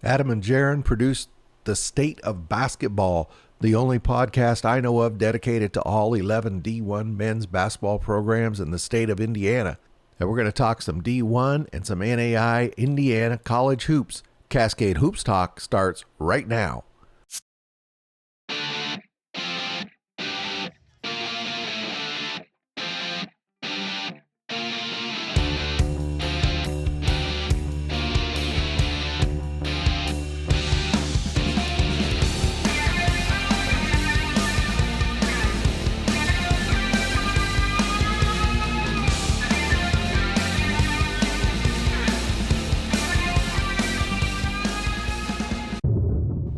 Adam and Jaren produced The State of Basketball, the only podcast I know of dedicated to all 11 D1 men's basketball programs in the state of Indiana. And we're going to talk some D1 and some NAI Indiana college hoops. Cascade Hoops Talk starts right now.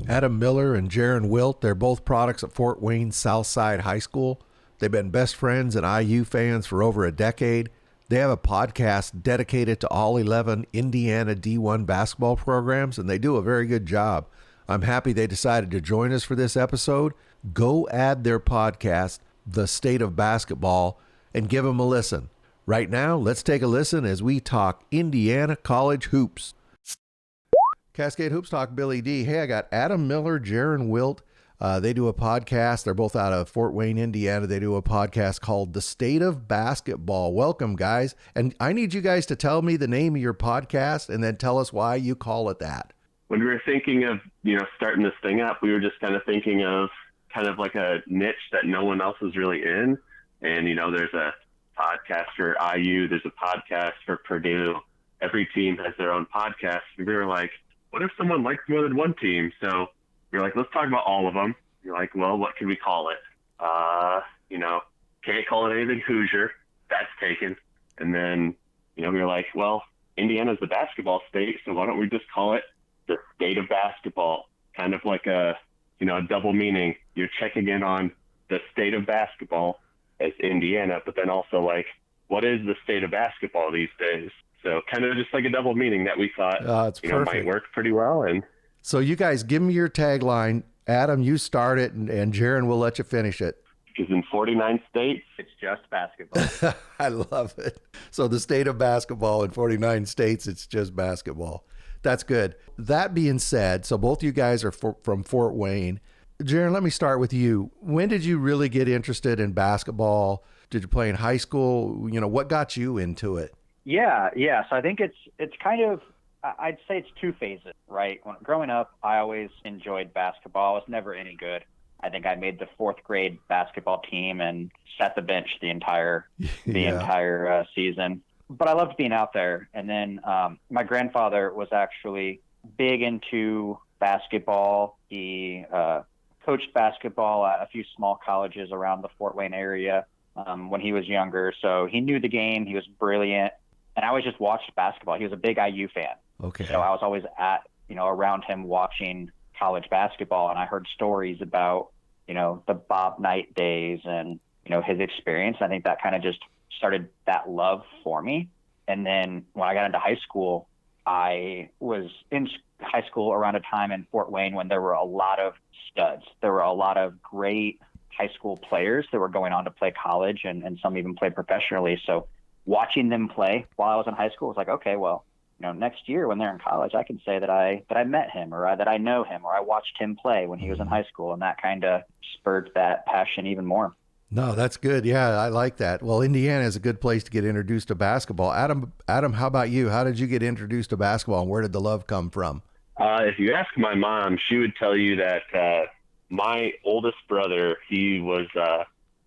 Adam Miller and Jaren Wilt, they're both products of Fort Wayne Southside High School. They've been best friends and IU fans for over a decade. They have a podcast dedicated to all 11 Indiana D1 basketball programs, and they do a very good job. I'm happy they decided to join us for this episode. Go add their podcast, The State of Basketball, and give them a listen. Right now, let's take a listen as we talk Indiana college hoops. Cascade Hoops Talk, Billy D. Hey, I got Adam Miller, Jaren Wilt. They do a podcast. They're both out of Fort Wayne, Indiana. They do a podcast called The State of Basketball. Welcome, guys. And I need you guys to tell me the name of your podcast and then tell us why you call it that. When we were thinking of, starting this thing up, we were just kind of thinking of kind of like a niche that no one else is really in. And, there's a podcast for IU. There's a podcast for Purdue. Every team has their own podcast. We were like, what if someone likes more than one team? So we're like, let's talk about all of them. You're like, well, what can we call it? Can't call it anything Hoosier. That's taken. And then, we were like, well, Indiana's the basketball state, so why don't we just call it the State of Basketball? Kind of like a double meaning. You're checking in on the state of basketball as Indiana, but then also like, what is the state of basketball these days? So kind of just like a double meaning that we thought might work pretty well. And so you guys give me your tagline. Adam, you start it, and Jaren will let you finish it. Because in 49 states, it's just basketball. I love it. So the state of basketball in 49 states, it's just basketball. That's good. That being said, so both you guys are from Fort Wayne. Jaren, let me start with you. When did you really get interested in basketball? Did you play in high school? What got you into it? Yeah. So I think it's kind of, I'd say it's two phases, right? Growing up, I always enjoyed basketball. I was never any good. I think I made the fourth grade basketball team and sat the bench the entire season. But I loved being out there. And then my grandfather was actually big into basketball. He coached basketball at a few small colleges around the Fort Wayne area when he was younger. So he knew the game. He was brilliant. And I always just watched basketball. He was a big IU fan. Okay. So I was always around him watching college basketball. And I heard stories about, the Bob Knight days and, his experience. I think that kind of just started that love for me. And then when I got into high school, I was in high school around a time in Fort Wayne when there were a lot of studs. There were a lot of great high school players that were going on to play college and some even played professionally. So watching them play while I was in high school was like, okay, well, next year when they're in college, I can say that I met him or that I know him or I watched him play when he was in high school. And that kind of spurred that passion even more. No, that's good. Yeah, I like that. Well, Indiana is a good place to get introduced to basketball. Adam, how about you? How did you get introduced to basketball and where did the love come from? If you ask my mom, she would tell you that my oldest brother, he was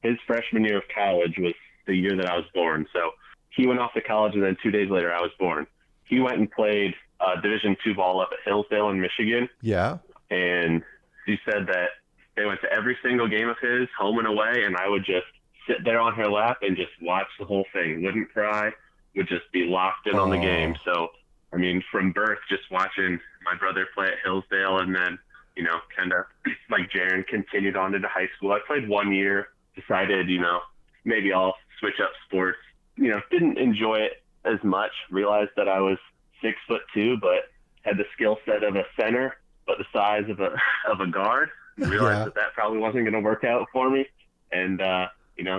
his freshman year of college was the year that I was born. So he went off to college, and then 2 days later, I was born. He went and played Division II ball up at Hillsdale in Michigan. Yeah. And he said that they went to every single game of his, home and away, and I would just sit there on her lap and just watch the whole thing. Wouldn't cry, would just be locked in on the game. So, from birth, just watching my brother play at Hillsdale, and then, kind of like Jaren continued on into high school. I played 1 year, decided, maybe I'll switch up sports. Didn't enjoy it as much, realized that I was 6'2", but had the skill set of a center, but the size of a guard. Realized that probably wasn't going to work out for me. And,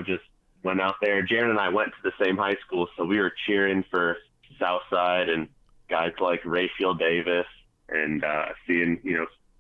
just went out there. Jaren and I went to the same high school, so we were cheering for Southside and guys like Rayfield Davis and seeing,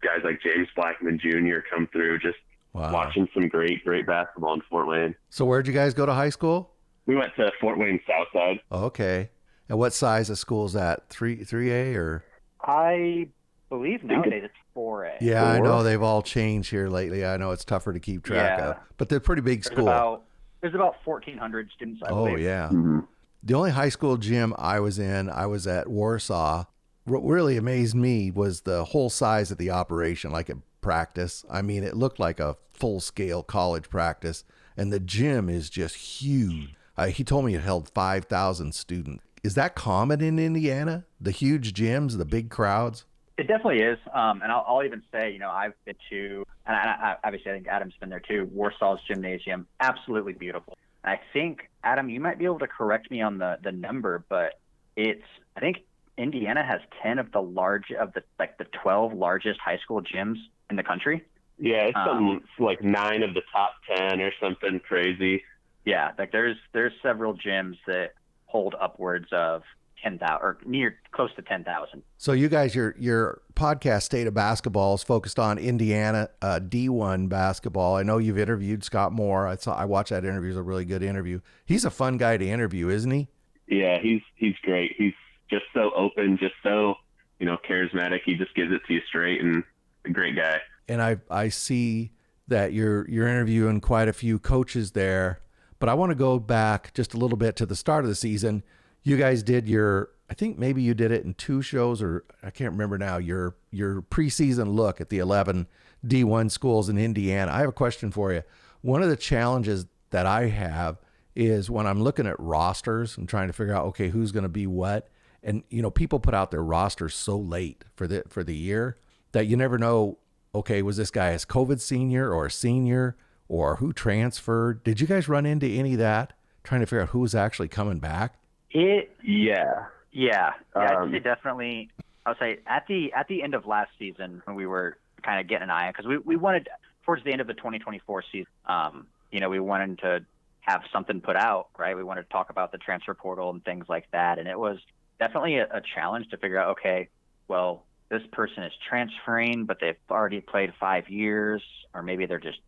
guys like James Blackman Jr. come through, just watching some great basketball in Fort Wayne. So where'd you guys go to high school? We went to Fort Wayne Southside. Oh, okay. And what size of school is that? 3A or? I believe nowadays it's 4A. Yeah, I know they've all changed here lately. I know it's tougher to keep track of, but they're a pretty big school. There's about 1,400 students, I believe. Oh, yeah. Mm-hmm. The only high school gym I was at Warsaw. What really amazed me was the whole size of the operation, like at practice. I mean, it looked like a full-scale college practice, and the gym is just huge. He told me it held 5,000 students. Is that common in Indiana? The huge gyms, the big crowds? It definitely is. And I'll even say, I've been to, and I obviously I think Adam's been there too, Warsaw's gymnasium, absolutely beautiful. I think, Adam, you might be able to correct me on the number, but I think Indiana has 10 of the 12 largest high school gyms in the country. Yeah, it's something like 9 of the top 10 or something crazy. Yeah, like there's several gyms that hold upwards of 10,000 or near close to 10,000. So you guys, your podcast, State of Basketball, is focused on Indiana D1 basketball. I know you've interviewed Scott Moore. I watched that interview. It was a really good interview. He's a fun guy to interview, isn't he? Yeah, he's great. He's just so open, just so, charismatic. He just gives it to you straight, and a great guy. And I see that you're interviewing quite a few coaches there, but I want to go back just a little bit to the start of the season. You guys did I think maybe you did it in 2 shows, or I can't remember now, your preseason look at the 11 D1 schools in Indiana. I have a question for you. One of the challenges that I have is when I'm looking at rosters and trying to figure out, okay, who's going to be what. And, people put out their rosters so late for the year that you never know, okay, was this guy a COVID senior or a senior, or who transferred? Did you guys run into any of that, trying to figure out who was actually coming back? Yeah. I'd say definitely. I would say at the end of last season, when we were kind of getting an eye on, because we wanted, towards the end of the 2024 season, we wanted to have something put out, right? We wanted to talk about the transfer portal and things like that, and it was definitely a challenge to figure out, okay, well, this person is transferring, but they've already played 5 years, or maybe they're just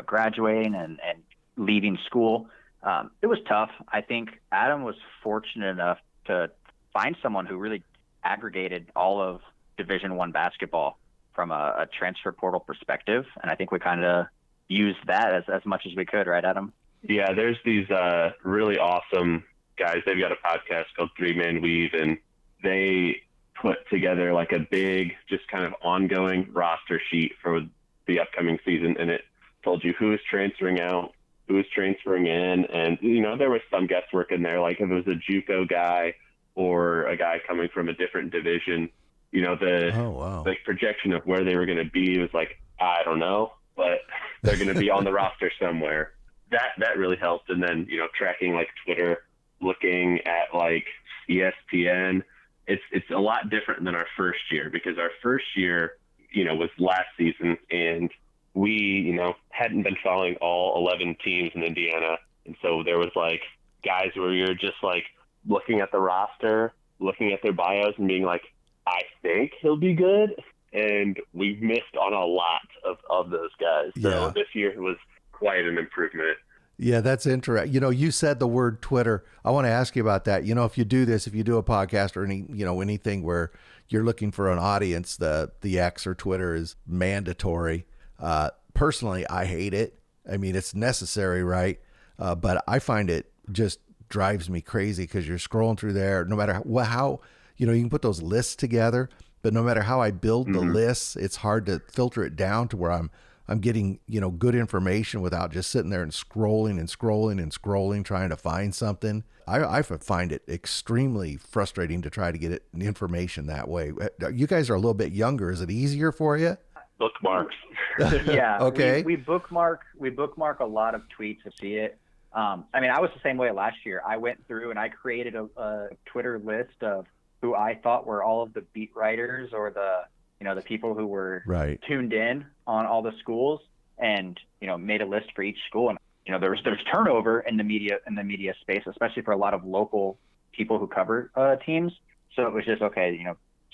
graduating and leaving school. It was tough. I think Adam was fortunate enough to find someone who really aggregated all of Division I basketball from a transfer portal perspective. And I think we kind of used that as much as we could, right, Adam? Yeah, there's these really awesome guys. They've got a podcast called 3-Man Weave, and they put together like a big, just kind of ongoing roster sheet for the upcoming season. And it told you who is transferring out, who was transferring in, and there was some guesswork in there, like if it was a JUCO guy or a guy coming from a different division. The projection of where they were going to be was like, I don't know, but they're going to be on the roster somewhere. That really helped. And then tracking like Twitter, looking at like ESPN, it's a lot different than our first year, because our first year was last season, and we, hadn't been following all 11 teams in Indiana. And so there was like guys where you're just like looking at the roster, looking at their bios and being like, I think he'll be good. And we've missed on a lot of those guys. So this year was quite an improvement. Yeah, that's interesting. You said the word Twitter. I want to ask you about that. If you do a podcast or anything where you're looking for an audience, the X or Twitter is mandatory. Personally, I hate it. I mean, it's necessary, right? But I find it just drives me crazy, because you're scrolling through there, no matter how, you can put those lists together, but no matter how I build the lists, it's hard to filter it down to where I'm getting, good information without just sitting there and scrolling, trying to find something. I find it extremely frustrating to try to get information that way. You guys are a little bit younger. Is it easier for you? Bookmarks. Yeah. Okay. We bookmark a lot of tweets to see it. I was the same way last year. I went through and I created a Twitter list of who I thought were all of the beat writers, or the people who were tuned in on all the schools, and made a list for each school. And there's turnover in the media space, especially for a lot of local people who cover teams. So it was just, okay,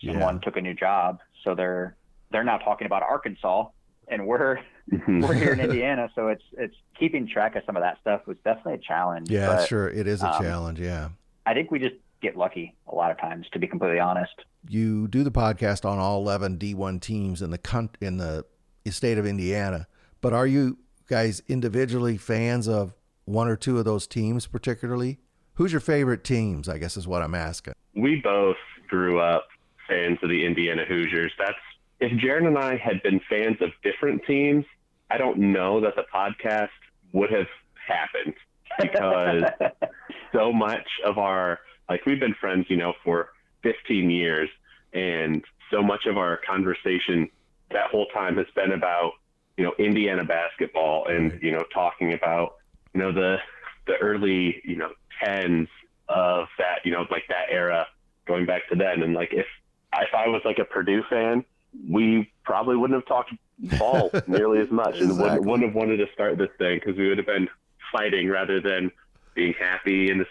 someone took a new job, So they're now talking about Arkansas, and we're here in Indiana. So it's keeping track of some of that stuff was definitely a challenge. Yeah, but, sure. It is a challenge. Yeah. I think we just get lucky a lot of times, to be completely honest. You do the podcast on all 11 D1 teams in the state of Indiana, but are you guys individually fans of one or two of those teams particularly? Who's your favorite teams, I guess is what I'm asking. We both grew up fans of the Indiana Hoosiers. If Jaren and I had been fans of different teams, I don't know that the podcast would have happened, because so much of we've been friends, for 15 years, and so much of our conversation that whole time has been about, Indiana basketball and, talking about, the early, tens of that, that era going back to then. And if I was a Purdue fan, we probably wouldn't have talked ball nearly as much. Exactly. And wouldn't have wanted to start this thing, because we would have been fighting rather than being happy in the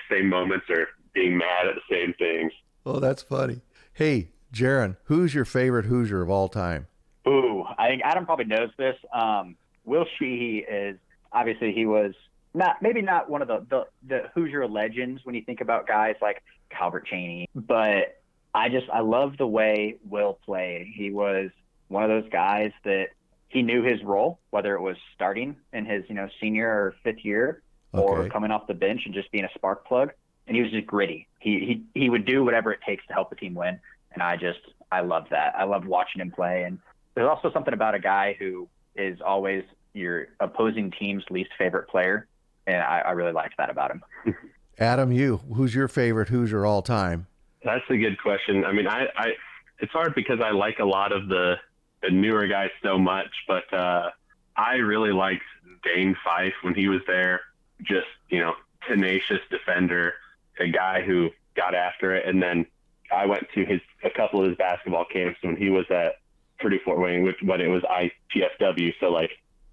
same moments or being mad at the same things. Oh, that's funny. Hey, Jaren, who's your favorite Hoosier of all time? Ooh, I think Adam probably knows this. Will Sheehy is, obviously he was maybe not one of the Hoosier legends when you think about guys like Calvert Chaney, but I love the way Will played. He was one of those guys that he knew his role, whether it was starting in his, senior or fifth year, or coming off the bench and just being a spark plug. And he was just gritty. He would do whatever it takes to help the team win. And I love that. I love watching him play. And there's also something about a guy who is always your opposing team's least favorite player. And I really liked that about him. Adam, who's your favorite Hoosier all time? That's a good question. I mean, it's hard because I like a lot of the newer guys so much, but I really liked Dane Fife when he was there. Just, tenacious defender, a guy who got after it. And then I went to a couple of his basketball camps when he was at Purdue Fort Wayne, when it was IPFW. So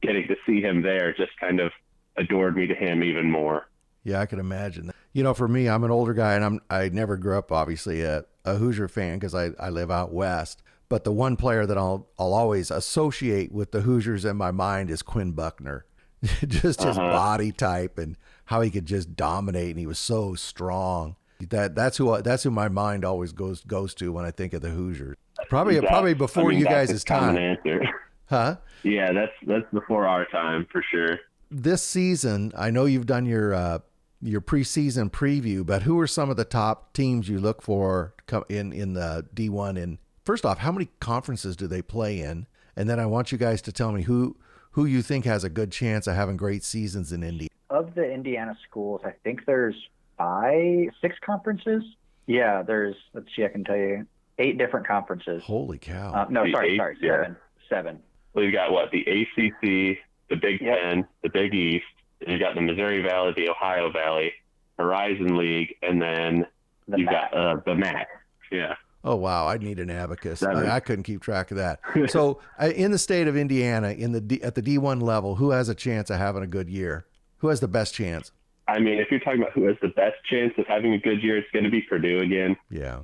getting to see him there just kind of adored me to him even more. Yeah, I can imagine that. For me, I'm an older guy, and I never grew up obviously a Hoosier fan because I live out west. But the one player that I'll always associate with the Hoosiers in my mind is Quinn Buckner. Just his body type and how he could just dominate, and he was so strong. That's who my mind always goes to when I think of the Hoosiers. Probably before you guys' time. Answer. Huh? Yeah, that's before our time for sure. This season, I know you've done your preseason preview, but who are some of the top teams you look for in the D1? And first off, how many conferences do they play in? And then I want you guys to tell me who you think has a good chance of having great seasons in Indy. Of the Indiana schools, I think there's 6 conferences. Yeah, let's see, I can tell you 8 different conferences. Holy cow. Sorry, 7. Yeah. 7. Well, you've got the ACC, the Big Ten, the Big East. You got the Missouri Valley, the Ohio Valley, Horizon League, and then you've got the MAC. Yeah. Oh, wow. I'd need an abacus. I couldn't keep track of that. So in the state of Indiana, at the D1 level, who has a chance of having a good year? Who has the best chance? I mean, if you're talking about who has the best chance of having a good year, it's going to be Purdue again. Yeah.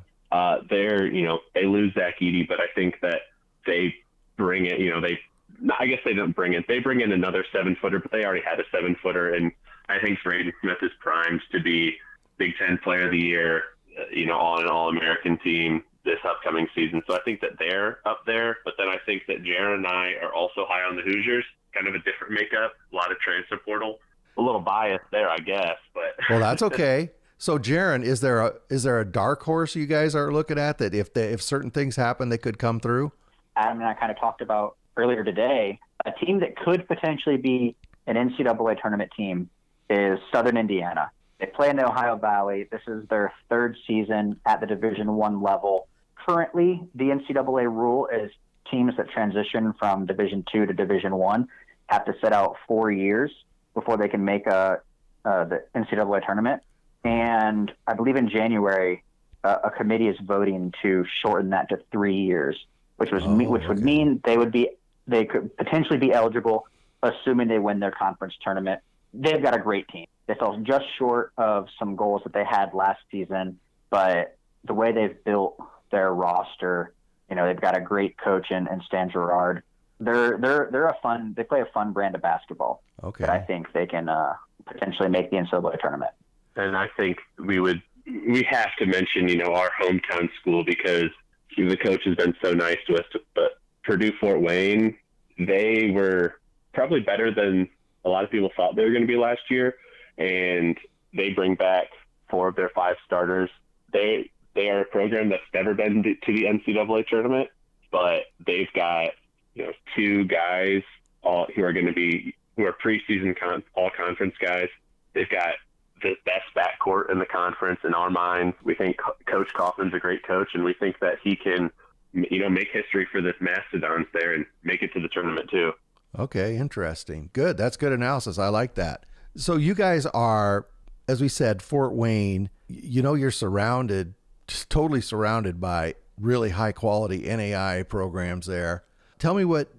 They lose Zach Edey, but I think that they bring it, I guess they don't bring it. They bring in another 7-footer, but they already had a 7-footer. And I think Braden Smith is primed to be Big Ten Player of the Year, on an All-American team this upcoming season. So I think that they're up there. But then I think that Jaren and I are also high on the Hoosiers, kind of a different makeup, a lot of transfer portal. A little biased there, I guess. But well, that's okay. So Jaren, is there a dark horse you guys are looking at that if certain things happen, they could come through? Adam and I kind of talked about earlier today, a team that could potentially be an NCAA tournament team is Southern Indiana. They play in the Ohio Valley. This is their 3rd season at the Division I level. Currently, the NCAA rule is teams that transition from Division II to Division I have to sit out 4 years before they can make the NCAA tournament. And I believe in January, a committee is voting to shorten that to 3 years, which would mean they could potentially be eligible, assuming they win their conference tournament. They've got a great team. They fell just short of some goals that they had last season, but the way they've built their roster they've got a great coach in Stan Gerard. They play a fun brand of basketball. Okay. That I think they can potentially make the NCAA tournament. And I think we have to mention, our hometown school, because the coach has been so nice to us. But Purdue Fort Wayne, they were probably better than a lot of people thought they were going to be last year, and they bring back 4 of their 5 starters. They are a program that's never been to the NCAA tournament, but they've got 2 guys who are preseason all conference guys. They've got the best backcourt in the conference in our minds. We think Coach Kaufman's a great coach, and we think that he can, make history for this Mastodons there and make it to the tournament too. Okay, interesting. Good. That's good analysis. I like that. So you guys are, as we said, Fort Wayne, you're surrounded, just totally surrounded by really high quality NAI programs there. Tell me what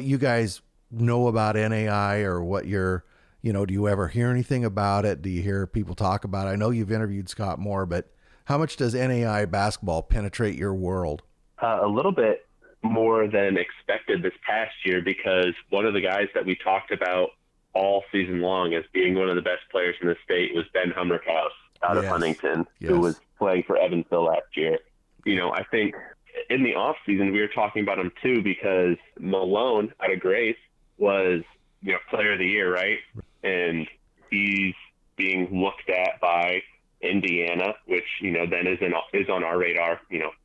you guys know about NAI, or what you're, do you ever hear anything about it? Do you hear people talk about it? I know you've interviewed Scott Moore, but how much does NAI basketball penetrate your world? A little bit more than expected this past year, because one of the guys that we talked about all season long as being one of the best players in the state was Ben Hummerkaus out of Huntington, who was playing for Evansville last year. I think in the off season we were talking about him too, because Malone out of Grace was player of the year, right? And he's being looked at by Indiana, which then is on our radar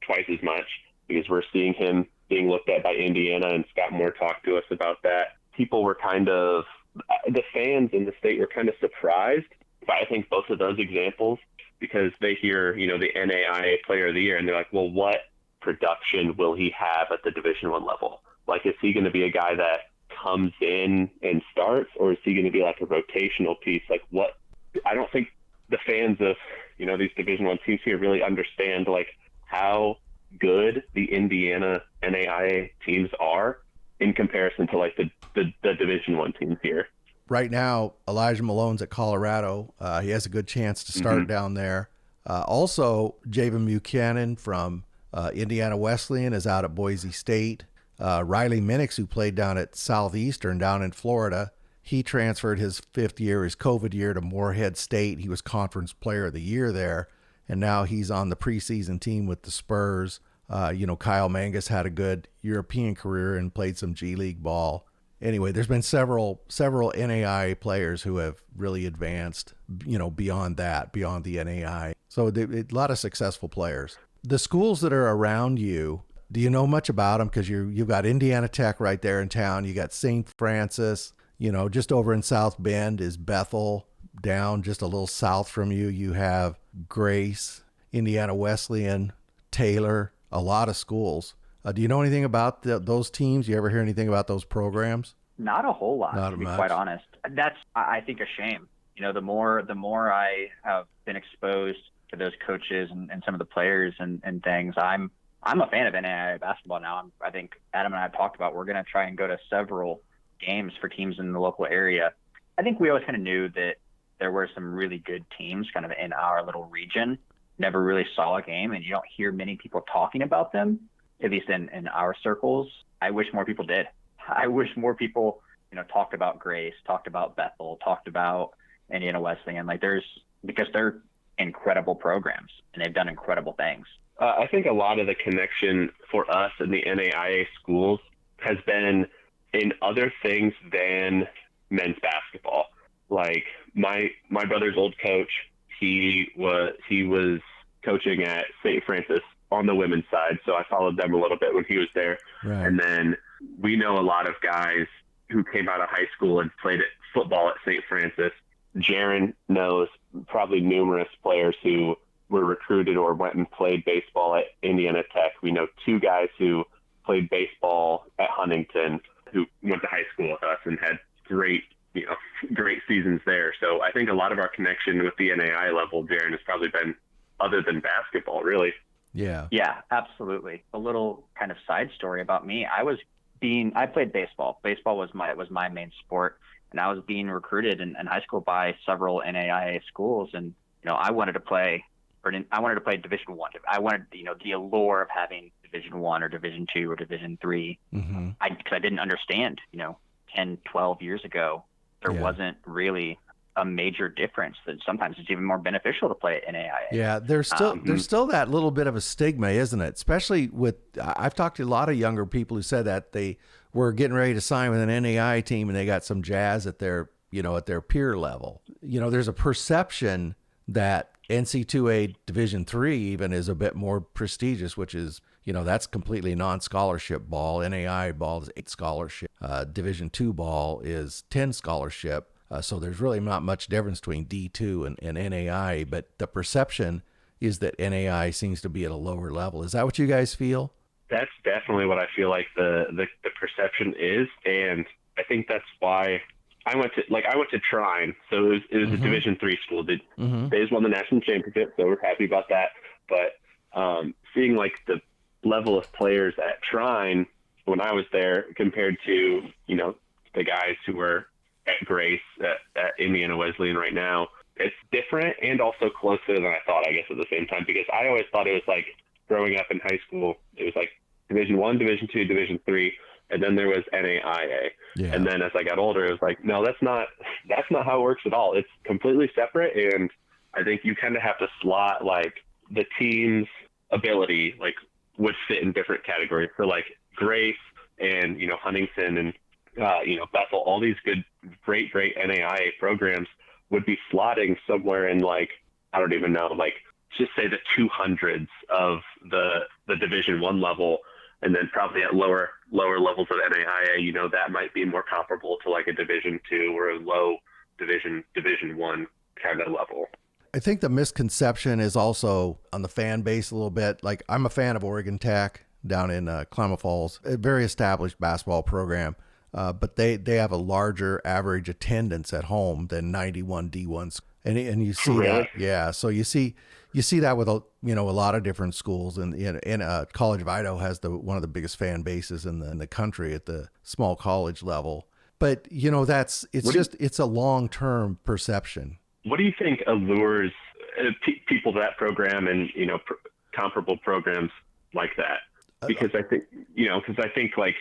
twice as much, because we're seeing him being looked at by Indiana, and Scott Moore talked to us about that. People were the fans in the state were kind of surprised by, I think, both of those examples, because they hear, the NAIA player of the year, and they're like, well, what production will he have at the Division I level? Like, is he going to be a guy that comes in and starts, or is he going to be like a rotational piece? Like, what? I don't think the fans of, these Division I teams here really understand, like, how good the Indiana NAIA teams are in comparison to like the Division I teams here. Right now, Elijah Malone's at Colorado. He has a good chance to start down there. Also, Javen Buchanan from Indiana Wesleyan is out at Boise State. Riley Minix, who played down at Southeastern down in Florida, he transferred his 5th year, his COVID year, to Morehead State. He was Conference Player of the Year there, and now he's on the preseason team with the Spurs. Kyle Mangus had a good European career and played some G League ball. Anyway, there's been several NAI players who have really advanced, beyond the NAI. So a lot of successful players. The schools that are around you, do you know much about them? Because you've got Indiana Tech right there in town. You got St. Francis, just over in South Bend is Bethel. Down just a little south from you, you have Grace, Indiana Wesleyan, Taylor, a lot of schools. Do you know anything about those teams? You ever hear anything about those programs? Not a whole lot, Not to be much. quite honest. That's, I think, a shame. The more I have been exposed to those coaches and some of the players and things, I'm a fan of NAIA basketball now. I think Adam and I have talked about, we're going to try and go to several games for teams in the local area. I think we always kind of knew that there were some really good teams kind of in our little region. Never really saw a game, and you don't hear many people talking about them, at least in our circles. I wish more people did. I wish more people, talked about Grace, talked about Bethel, talked about Indiana Wesleyan. Because they're incredible programs and they've done incredible things. I think a lot of the connection for us in the NAIA schools has been in other things than men's basketball. Like my brother's old coach, he was coaching at St. Francis on the women's side, so I followed them a little bit when he was there. Right. And then we know a lot of guys who came out of high school and played football at St. Francis. Jaren knows probably numerous players who were recruited or went and played baseball at Indiana Tech. We know 2 guys who played baseball at Huntington who went to high school with us and had great seasons there. So I think a lot of our connection with the NAI level, Jaren, has probably been other than basketball, really. Yeah. Yeah, absolutely. A little kind of side story about me. I played baseball. Baseball was my main sport, and I was being recruited in high school by several NAIA schools, and I wanted to play Division I. I wanted the allure of having Division I or Division II or Division III. Mm-hmm. Because I didn't understand, 10, 12 years ago, there wasn't really a major difference. That sometimes it's even more beneficial to play at NAIA. Yeah, there's still that little bit of a stigma, isn't it? Especially with, I've talked to a lot of younger people who said that they were getting ready to sign with an NAIA team and they got some jazz at their, at their peer level. There's a perception that NC2A Division III even is a bit more prestigious, which is, that's completely non-scholarship ball. NAIA ball is 8 scholarship. Division II ball is 10 scholarship. So there's really not much difference between D2 and NAIA, but the perception is that NAIA seems to be at a lower level. Is that what you guys feel? That's definitely what I feel like the perception is, and I think that's why I went to Trine, so it was a Division III school. They just won the national championship, so we're happy about that. But seeing like the level of players at Trine when I was there compared to the guys who were at Grace at Indiana Wesleyan right now, it's different and also closer than I thought, I guess, at the same time, because I always thought it was like growing up in high school, it was like Division I, Division II, Division III, and then there was NAIA. Yeah. And then as I got older, it was like, no, that's not how it works at all. It's completely separate, and I think you kind of have to slot like the team's ability like would fit in different categories. So like Grace and Huntington and Bethel, all these great NAIA programs would be slotting somewhere in like, I don't even know, like just say the 200s of the Division I level, and then probably at lower levels of NAIA, that might be more comparable to like a Division II or a low Division I kind of level. I think the misconception is also on the fan base a little bit. Like, I'm a fan of Oregon Tech down in Klamath Falls, a very established basketball program. But they have a larger average attendance at home than 91 D1s, and you see that, yeah. So you see that with a lot of different schools, and College of Idaho has one of the biggest fan bases in the country at the small college level. But it's a long-term perception. What do you think allures people to that program and comparable programs like that? Because I think like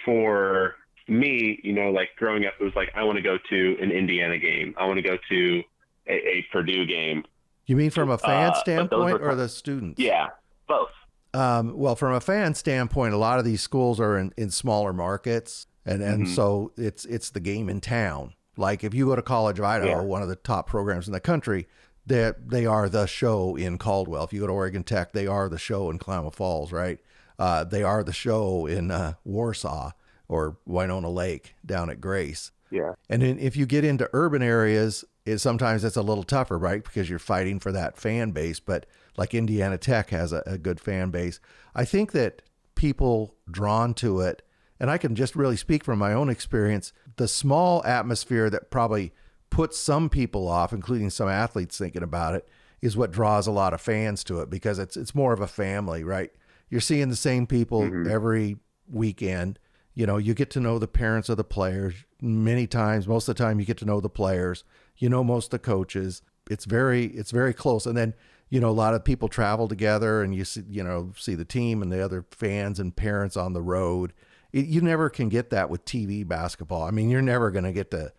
for me, like growing up, it was like, I want to go to an Indiana game. I want to go to a Purdue game. You mean from a fan standpoint or the students? Yeah, both. Well, from a fan standpoint, a lot of these schools are in smaller markets, and so it's the game in town. Like if you go to College of Idaho, one of the top programs in the country, they are the show in Caldwell. If you go to Oregon Tech, they are the show in Klamath Falls, right? They are the show in Warsaw or Winona Lake down at Grace. Yeah. And then if you get into urban areas, sometimes it's a little tougher, right? Because you're fighting for that fan base. But like Indiana Tech has a good fan base. I think that people drawn to it, and I can just really speak from my own experience, the small atmosphere that probably puts some people off, including some athletes thinking about it, is what draws a lot of fans to it, because it's more of a family, right? You're seeing the same people every weekend. You get to know the parents of the players many times. Most of the time you get to know the players, most of the coaches. It's very close. And then, a lot of people travel together, and you see the team and the other fans and parents on the road. You never can get that with TV basketball. I mean, you're never going to get to,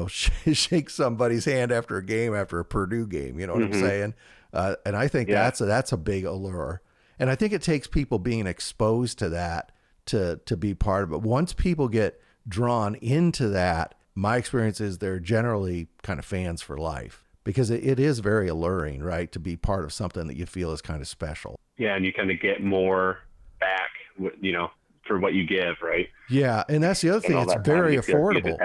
shake somebody's hand after a game, after a Purdue game. You know what I'm saying? And I think that's a big allure. And I think it takes people being exposed to that to be part of it. Once people get drawn into that, my experience is they're generally kind of fans for life, because it is very alluring, right? To be part of something that you feel is kind of special. Yeah. And you kind of get more back, for what you give, right? Yeah. And that's the other thing. It's very affordable.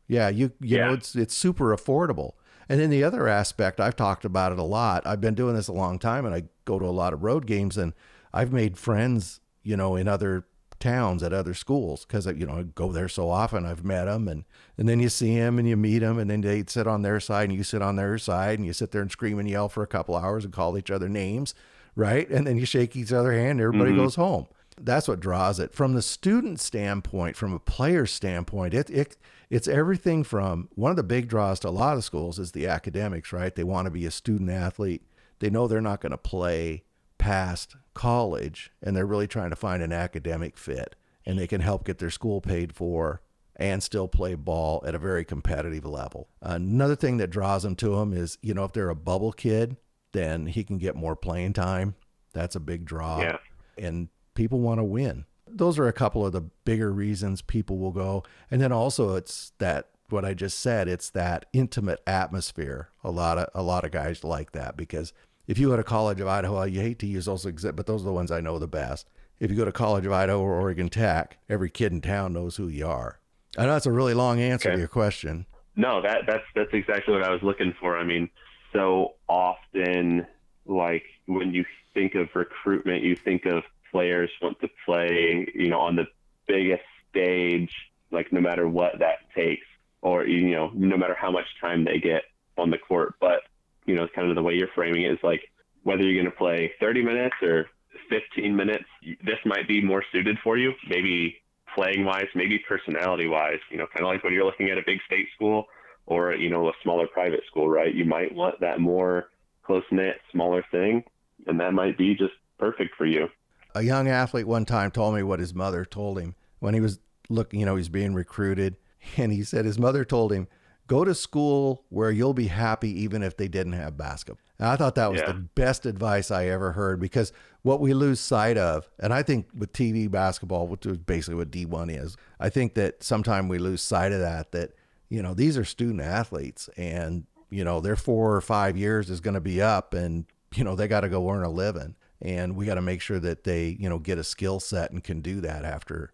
Yeah. You know, it's super affordable. And then the other aspect, I've talked about it a lot. I've been doing this a long time, and I go to a lot of road games, and I've made friends, in other towns at other schools, because I go there so often. I've met them, and then you see them and you meet them, and then they sit on their side and you sit on their side, and you sit there and scream and yell for a couple hours and call each other names, right? And then you shake each other's hand, everybody goes home. That's what draws it. From the student standpoint, from a player standpoint, it's everything from, one of the big draws to a lot of schools is the academics, right? They want to be a student athlete. They know they're not going to play past college and they're really trying to find an academic fit, and they can help get their school paid for and still play ball at a very competitive level. Another thing that draws them to them is, if they're a bubble kid, then he can get more playing time. That's a big draw. Yeah. And people want to win. Those are a couple of the bigger reasons people will go. And then also it's that, what I just said, it's that intimate atmosphere. A lot of guys like that, because if you go to College of Idaho, you hate to use those but those are the ones I know the best. If you go to College of Idaho or Oregon Tech, every kid in town knows who you are. I know that's a really long answer to your question. No, that's exactly what I was looking for. I mean, so often, like when you think of recruitment, you think of players want to play, on the biggest stage, like no matter what that takes, or, no matter how much time they get on the court. But, kind of the way you're framing it is like, whether you're going to play 30 minutes or 15 minutes, this might be more suited for you, maybe playing wise, maybe personality wise, kind of like when you're looking at a big state school or, a smaller private school, right? You might want that more close knit, smaller thing. And that might be just perfect for you. A young athlete one time told me what his mother told him when he was looking, he's being recruited. And he said his mother told him, go to school where you'll be happy even if they didn't have basketball. And I thought that was the best advice I ever heard, because what we lose sight of, and I think with TV basketball, which is basically what D1 is, I think that sometimes we lose sight of that, these are student athletes, and, their 4 or 5 years is going to be up, and, they got to go earn a living. And we got to make sure that they, get a skill set and can do that after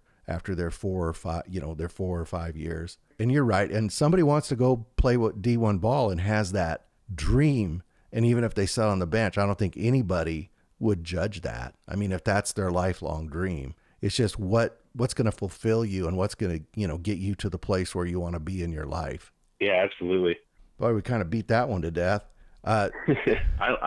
their 4 or 5 years. And you're right. And somebody wants to go play what D1 ball and has that dream. And even if they sit on the bench, I don't think anybody would judge that. I mean, if that's their lifelong dream, it's just what's going to fulfill you and what's going to, get you to the place where you want to be in your life. Yeah, absolutely. Boy, we kind of beat that one to death. I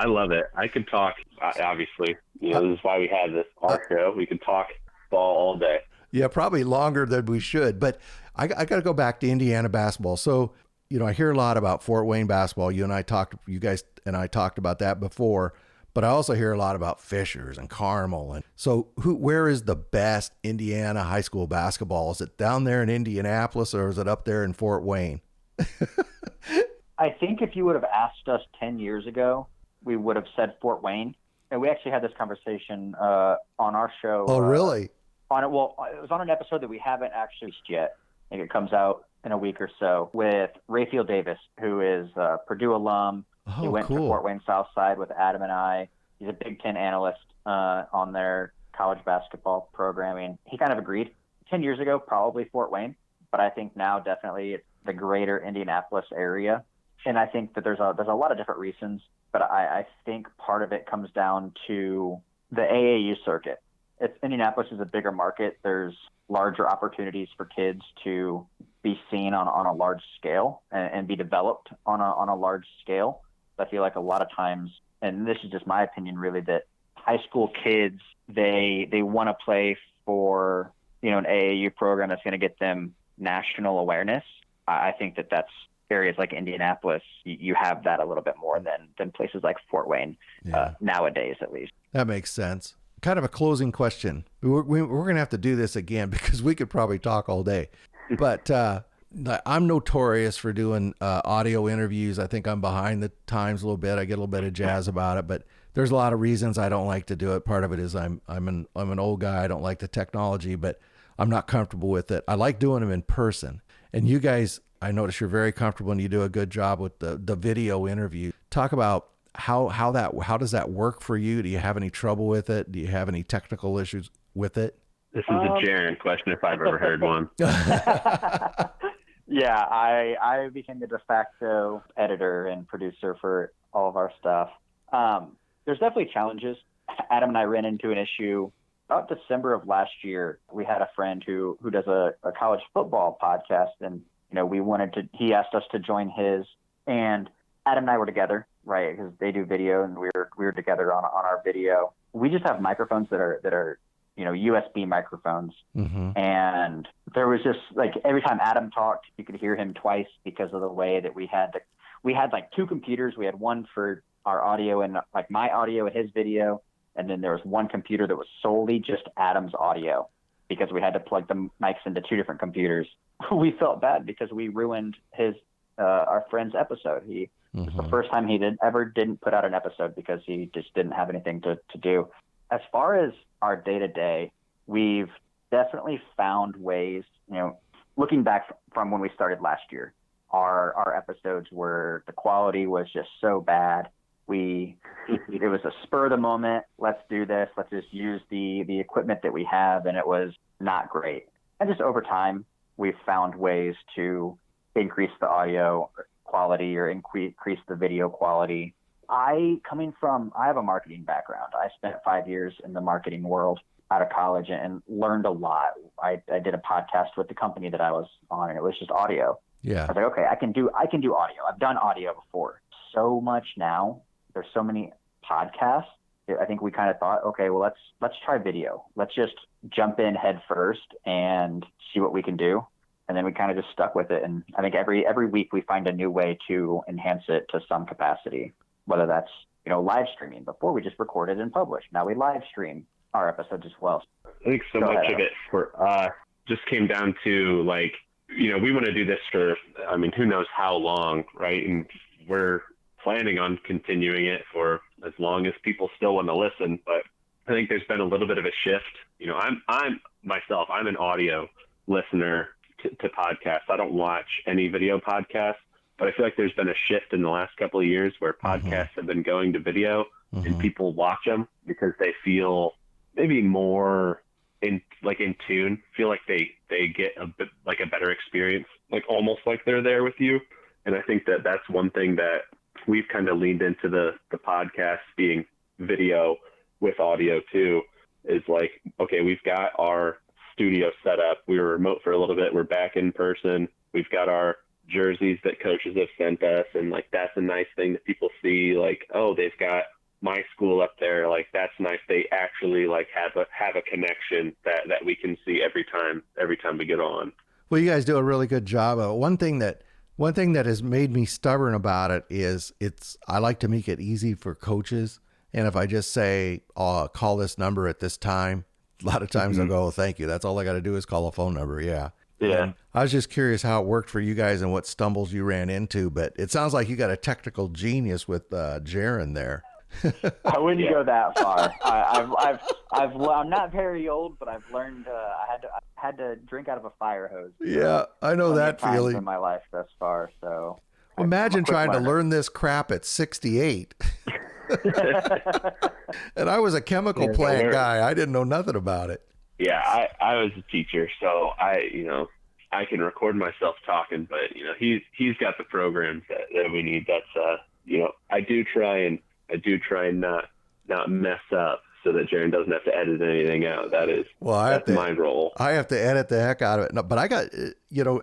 love it. I could talk, obviously, this is why we have this our show. We could talk ball all day. Yeah, probably longer than we should. But I got to go back to Indiana basketball. So, I hear a lot about Fort Wayne basketball. You guys and I talked about that before. But I also hear a lot about Fishers and Carmel. And so where is the best Indiana high school basketball? Is it down there in Indianapolis, or is it up there in Fort Wayne? I think if you would have asked us 10 years ago, we would have said Fort Wayne. And we actually had this conversation on our show. Oh, really? It was on an episode that we haven't actually released yet. I think it comes out in a week or so, with Rayfield Davis, who is a Purdue alum. Oh, he went to Fort Wayne Southside with Adam and I. He's a Big Ten analyst on their college basketball programming. He kind of agreed 10 years ago, probably Fort Wayne, but I think now definitely it's the greater Indianapolis area. And I think that there's a lot of different reasons, but I think part of it comes down to the AAU circuit. Indianapolis is a bigger market. There's larger opportunities for kids to be seen on a large scale and be developed on a large scale. I feel like a lot of times, and this is just my opinion really, that high school kids, they want to play for, an AAU program that's going to get them national awareness. I think that's areas like Indianapolis, you have that a little bit more than places like Fort Wayne, nowadays at least. That makes sense. Kind of a closing question. We're going to have to do this again because we could probably talk all day. But I'm notorious for doing audio interviews. I think I'm behind the times a little bit. I get a little bit of jazz about it, but there's a lot of reasons I don't like to do it. Part of it is I'm an old guy. I don't like the technology, but I'm not comfortable with it. I like doing them in person. And you guys, I notice you're very comfortable and you do a good job with the video interview. Talk about how does that work for you? Do you have any trouble with it? Do you have any technical issues with it? This is a Jaren question if I've ever heard one. Yeah, I became the de facto editor and producer for all of our stuff. There's definitely challenges. Adam and I ran into an issue about December of last year. We had a friend who does a college football podcast, and he asked us to join his, and Adam and I were together, right? Because they do video and we were together on our video. We just have microphones that are USB microphones. Mm-hmm. And there was just like every time Adam talked, you could hear him twice because of the way that we had like two computers. We had one for our audio and like my audio and his video. And then there was one computer that was solely just Adam's audio because we had to plug the mics into 2 different computers. We felt bad because we ruined our friend's episode. It's the first time he didn't put out an episode because he just didn't have anything to do. As far as our day-to-day, we've definitely found ways, looking back from when we started last year, our episodes the quality was just so bad. It was a spur of the moment. Let's do this. Let's just use the equipment that we have. And it was not great. And just over time, we've found ways to increase the audio quality or increase the video quality. I have a marketing background. I spent 5 years in the marketing world out of college and learned a lot. I did a podcast with the company that I was on, and it was just audio. Yeah. I was like, okay, I can do audio. I've done audio before. So much now. There's so many podcasts. I think we kind of thought, okay, well, let's try video. Let's just jump in head first and see what we can do. And then we kind of just stuck with it. And I think every week we find a new way to enhance it to some capacity, whether that's, live streaming. Before we just recorded and published. Now we live stream our episodes as well. I think so much of it for just came down to we want to do this for, who knows how long, right? And we're planning on continuing it for as long as people still want to listen. But I think there's been a little bit of a shift. I'm myself, I'm an audio listener to podcasts. I don't watch any video podcasts, but I feel like there's been a shift in the last couple of years where podcasts have been going to video and people watch them because they feel maybe more in tune, feel like they get a bit like a better experience, like almost like they're there with you. And I think that's one thing that we've kind of leaned into the podcast being video with audio too, is okay, we've got our studio set up. We were remote for a little bit. We're back in person. We've got our jerseys that coaches have sent us. And that's a nice thing that people see, oh, they've got my school up there. That's nice. They actually have a connection that we can see every time we get on. Well, you guys do a really good job. One thing that has made me stubborn about it is I like to make it easy for coaches. And if I just say, call this number at this time, a lot of times they'll go, thank you. That's all I got to do is call a phone number. Yeah. Yeah. And I was just curious how it worked for you guys and what stumbles you ran into, but it sounds like you got a technical genius with Jaren there. I wouldn't go that far. I'm not very old, but I've learned I had to drink out of a fire hose. Yeah, I know that feeling in my life thus far. So imagine trying to learn this crap at 68. And I was a chemical plant guy. I didn't know nothing about it. Yeah, I was a teacher, so I can record myself talking, but he's got the programs that we need. That's I do try and not mess up so that Jaren doesn't have to edit anything out. That's my role. I have to edit the heck out of it. No, but I got,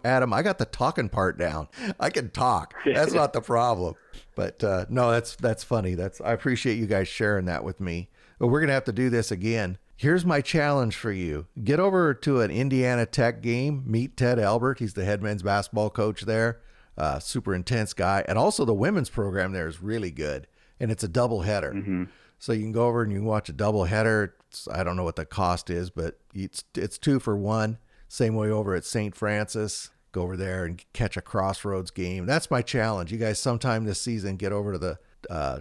Adam, I got the talking part down. I can talk. That's not the problem. But no, that's funny. I appreciate you guys sharing that with me. But we're going to have to do this again. Here's my challenge for you. Get over to an Indiana Tech game. Meet Ted Albert. He's the head men's basketball coach there. Super intense guy. And also the women's program there is really good. And it's a double header. Mm-hmm. So you can go over and you can watch a double header. I don't know what the cost is, but it's 2 for 1. Same way over at St. Francis. Go over there and catch a Crossroads game. That's my challenge. You guys sometime this season get over to the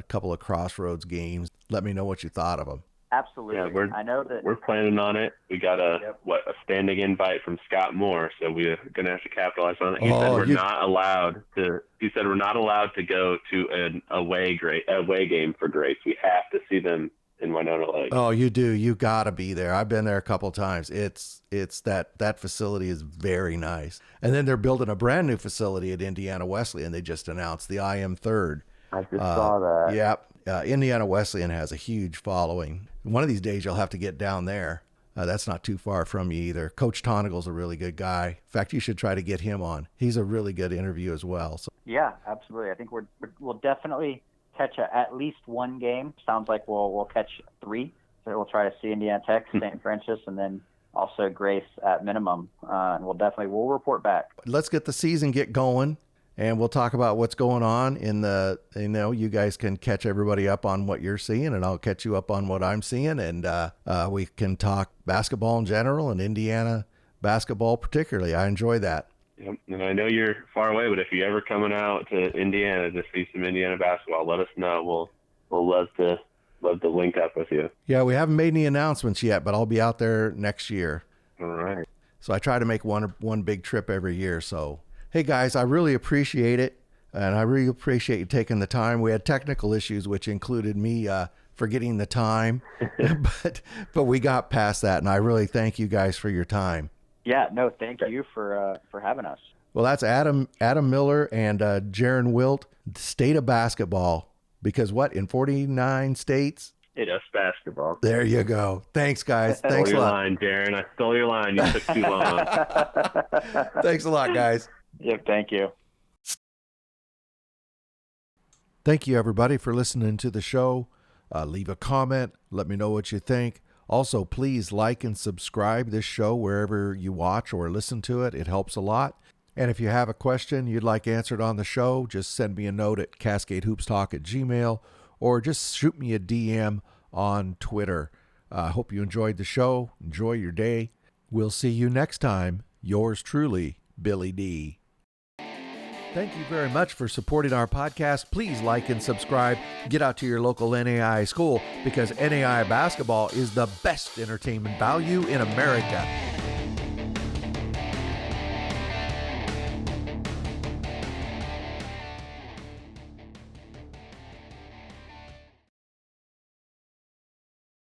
couple of Crossroads games. Let me know what you thought of them. Absolutely. Yeah, I know that we're planning on it. We got a standing invite from Scott Moore, so we're gonna have to capitalize on it. He said we're not allowed to go to an away game for Grace. We have to see them in Winona Lake. Oh, you do. You gotta be there. I've been there a couple of times. It's that facility is very nice. And then they're building a brand new facility at Indiana Wesleyan. They just announced the IM Third. I just saw that. Yep. Indiana Wesleyan has a huge following. One of these days you'll have to get down there. That's not too far from you either. Coach Tonagle's a really good guy. In fact, you should try to get him on. He's a really good interview as well. So. Yeah, absolutely. I think we'll definitely catch at least one game. Sounds like we'll catch 3. So we'll try to see Indiana Tech, St. Francis, and then also Grace at minimum. And we'll report back. Let's get the season going. and we'll talk about what's going on in the, you guys can catch everybody up on what you're seeing, and I'll catch you up on what I'm seeing. And we can talk basketball in general and Indiana basketball particularly. I enjoy that. Yep. And I know you're far away, but if you're ever coming out to Indiana to see some Indiana basketball, let us know. We'll love to link up with you. Yeah, we haven't made any announcements yet, but I'll be out there next year. All right. So I try to make one big trip every year. So, hey guys, I really appreciate it. And I really appreciate you taking the time. We had technical issues, which included me forgetting the time, but we got past that. And I really thank you guys for your time. Yeah, no, thank you for having us. Well, that's Adam Miller and Jaren Wilt, State of Basketball. Because what, in 49 states? Just basketball. There you go. Thanks, guys. Thanks a lot. Line, Jaren. I stole your line. You took too long. Thanks a lot, guys. Yep, thank you. Thank you, everybody, for listening to the show. Leave a comment. Let me know what you think. Also, please like and subscribe this show wherever you watch or listen to it. It helps a lot. And if you have a question you'd like answered on the show, just send me a note at cascadehoopstalk@gmail.com or just shoot me a DM on Twitter. I hope you enjoyed the show. Enjoy your day. We'll see you next time. Yours truly, Billy D. Thank you very much for supporting our podcast. Please like and subscribe. Get out to your local NAI school because NAI basketball is the best entertainment value in America.